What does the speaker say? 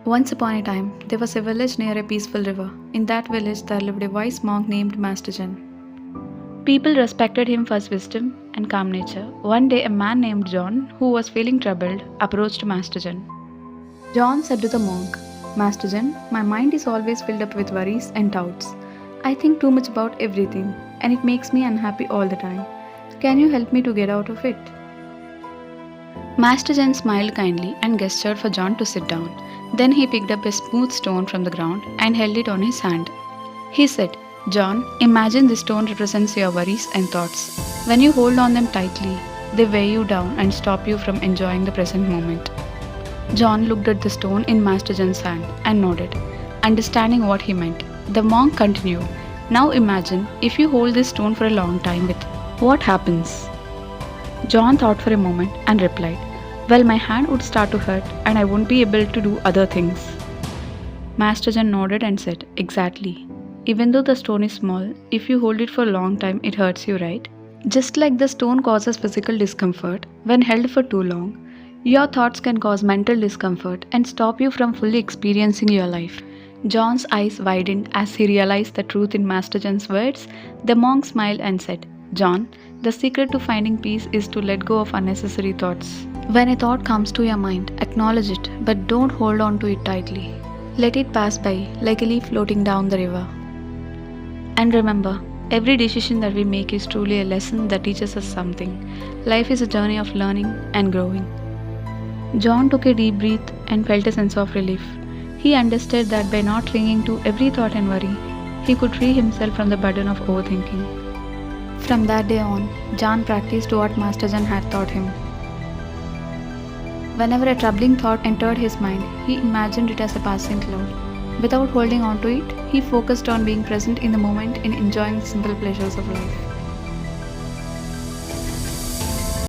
Once upon a time, there was a village near a peaceful river. In that village, there lived a wise monk named Master Zen. People respected him for his wisdom and calm nature. One day, a man named John, who was feeling troubled, approached Master Zen. John said to the monk, Master Zen, my mind is always filled up with worries and doubts. I think too much about everything, and it makes me unhappy all the time. Can you help me to get out of it? Master Zen smiled kindly and gestured for John to sit down. Then he picked up a smooth stone from the ground and held it on his hand. He said, John, imagine this stone represents your worries and thoughts. When you hold on them tightly, they weigh you down and stop you from enjoying the present moment. John looked at the stone in Master Zen's hand and nodded, understanding what he meant. The monk continued, Now imagine if you hold this stone for a long time with what happens? John thought for a moment and replied, Well, my hand would start to hurt and I won't be able to do other things. Master Zen nodded and said, Exactly. Even though the stone is small, if you hold it for a long time, it hurts you, right? Just like the stone causes physical discomfort when held for too long, your thoughts can cause mental discomfort and stop you from fully experiencing your life. John's eyes widened as he realized the truth in Master Zen's words. The monk smiled and said, John, the secret to finding peace is to let go of unnecessary thoughts. When a thought comes to your mind, acknowledge it, but don't hold on to it tightly. Let it pass by like a leaf floating down the river. And remember, every decision that we make is truly a lesson that teaches us something. Life is a journey of learning and growing. John took a deep breath and felt a sense of relief. He understood that by not clinging to every thought and worry, he could free himself from the burden of overthinking. From that day on, John practiced what Master Zen had taught him. Whenever a troubling thought entered his mind, he imagined it as a passing cloud. Without holding on to it, he focused on being present in the moment and enjoying the simple pleasures of life.